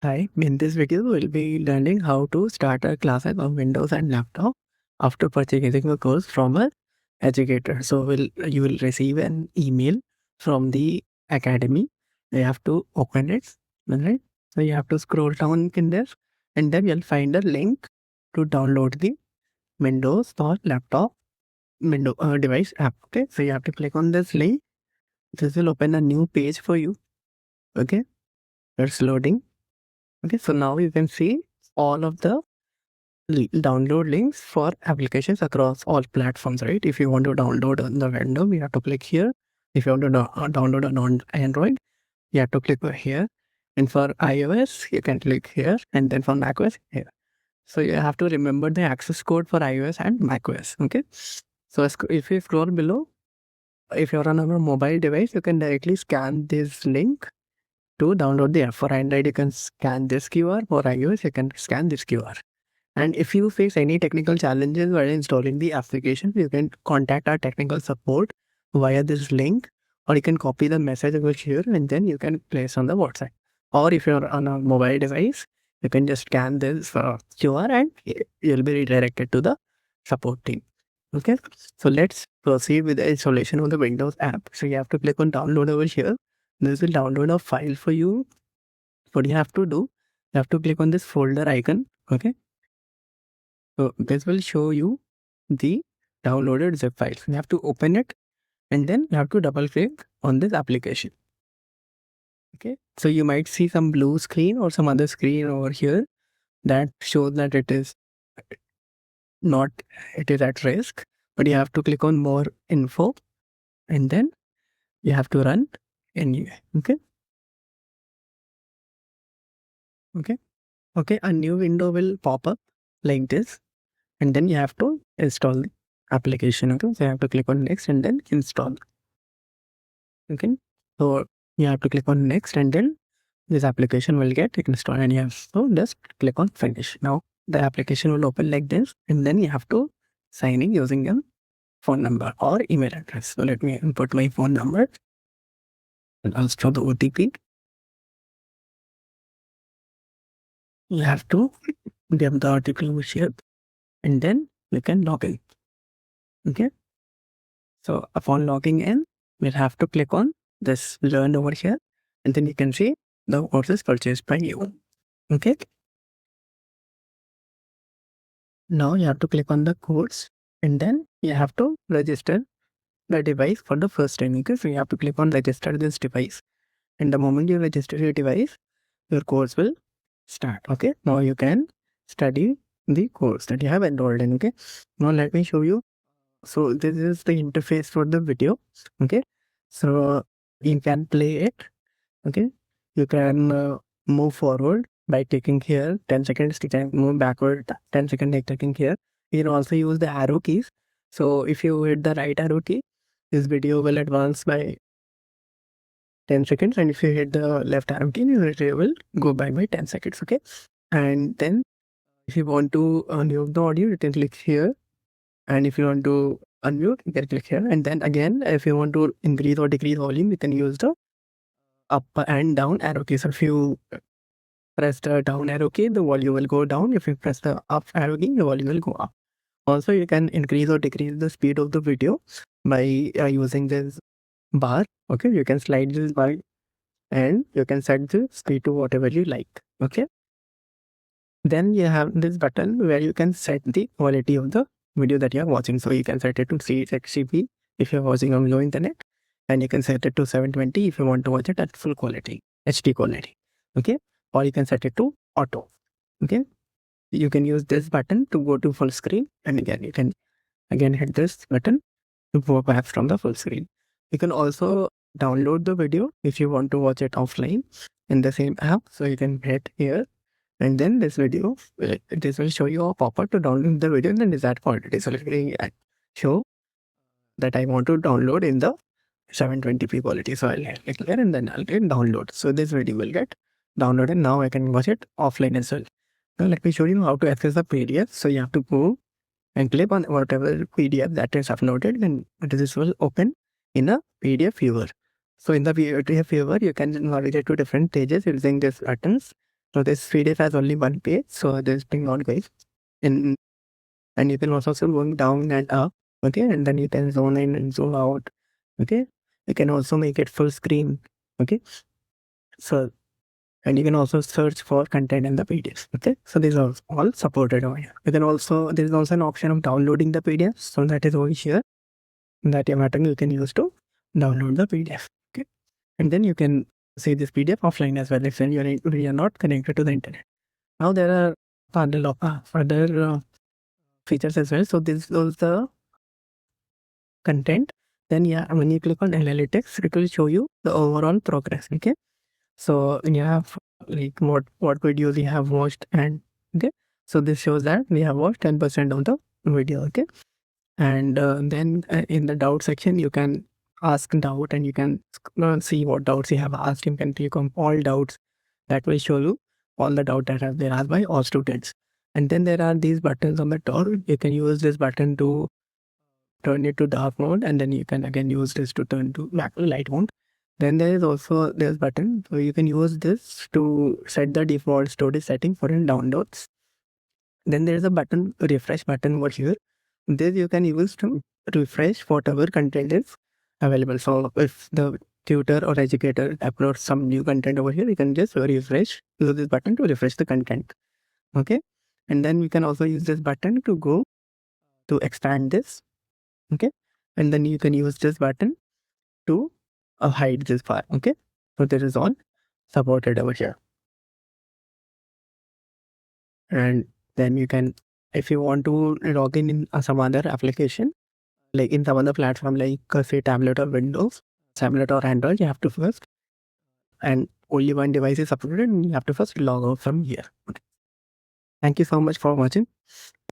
Hi, in this video, we'll be learning how to start a class on Windows and laptop after purchasing a course from a educator. So you will receive an email from the academy. You have to open it, right? So you have to scroll down in there, and then you'll find a link to download the Windows or laptop window device app. Okay, so you have to click on this link. This will open a new page for you. Okay, it's loading. Okay, so now you can see all of the download links for applications across all platforms, right? If you want to download on the Windows, you have to click here. If you want to download on Android, you have to click here. And for iOS, you can click here. And then for macOS, here. So you have to remember the access code for iOS and macOS, okay? So if you scroll below, if you're on a mobile device, you can directly scan this link to download the app. For Android, you can scan this QR. For iOS, you can scan this QR. And if you face any technical challenges while installing the application, you can contact our technical support via this link, or you can copy the message over here and then you can place on the WhatsApp. Or if you're on a mobile device, you can just scan this QR and you'll be redirected to the support team. Okay, so let's proceed with the installation of the Windows app. So you have to click on download over here. This will download a file for you. What you have to do, you have to click on this folder icon. Okay, so this will show you the downloaded zip file. You have to open it and then you have to double click on this application. Okay, so you might see some blue screen or some other screen over here that shows that it is not, it is at risk, but you have to click on more info and then you have to run anyway. Okay. Okay. Okay. A new window will pop up like this and then you have to install the application. Okay. So you have to click on next and then install. Okay. So you have to click on next and then this application will get installed and you have to just click on finish. Now the application will open like this and then you have to sign in using your phone number or email address. So let me input my phone number and ask for the OTP. You have to give the OTP over here and then you can log in. Okay. So upon logging in, we'll have to click on this learn over here and then you can see the courses purchased by you. Okay. Now you have to click on the course and then you have to register the device for the first time. Okay, so you have to click on register this device. And the moment you register your device, your course will start. Okay, now you can study the course that you have enrolled in. Okay, now let me show you. So this is the interface for the video. Okay, so you can play it. Okay, you can move forward by taking here 10 seconds, you can move backward 10 seconds by taking here. You can also use the arrow keys. So if you hit the right arrow key, this video will advance by 10 seconds, and if you hit the left arrow key, it will go by 10 seconds. Okay, and then if you want to unmute the audio, you can click here, and if you want to unmute, you can click here, and then again, if you want to increase or decrease volume, you can use the up and down arrow keys. So if you press the down arrow key, the volume will go down. If you press the up arrow key, the volume will go up. Also, you can increase or decrease the speed of the video by using this bar. Okay, you can slide this bar and you can set the speed to whatever you like. Okay, then you have this button where you can set the quality of the video that you are watching. So you can set it to 360p if you're watching on low internet, and you can set it to 720 if you want to watch it at full quality, HD quality. Okay, or you can set it to auto. Okay, you can use this button to go to full screen, and again you can again hit this button to go back from the full screen. You can also download the video if you want to watch it offline in the same app. So you can hit here and then this video, this will show you a pop-up to download the video in the desired quality. So let me show that I want to download in the 720p quality. So I'll click here and then I'll click download. So this video will get downloaded. Now I can watch it offline as well. Now let me show you how to access the PDF. So you have to go and click on whatever PDF that is uploaded, and this will open in a PDF viewer. So in the PDF viewer, you can navigate to different pages using these buttons. So this PDF has only one page, so this thing not guys. And you can also see going down and up, okay, and then you can zoom in and zoom out, okay. You can also make it full screen, okay. So, and you can also search for content in the PDFs, okay. So these are all supported over here. You can also, there is also an option of downloading the PDF, so that is over here. That button you can use to download the PDF, okay. And then you can see this PDF offline as well if you are not connected to the internet. Now there are other features as well. So this was the content. Then yeah, when you click on analytics, it will show you the overall progress. Okay. So you have like what videos you have watched, and okay. So this shows that we have watched 10% of the video. Okay. And then in the doubt section, you can ask doubt and you can see what doubts you have asked. You can click on all doubts. That will show you all the doubt that have been asked by all students. And then there are these buttons on the top. You can use this button to turn it to dark mode, and then you can again use this to turn to macro light mode. Then there is also this button, so you can use this to set the default storage setting for your downloads. Then there is a button, refresh button over here. This you can use to refresh whatever content is available. So if the tutor or educator uploads some new content over here, you can just refresh, use this button to refresh the content. Okay. And then we can also use this button to go to expand this. Okay. And then you can use this button to hide this file. Okay. So this is all supported over here. And then you can, if you want to log in some other application, like in some other platform, like say tablet or Windows, tablet or Android, you have to first, and only one device is supported, and you have to first log out from here. Okay. Thank you so much for watching.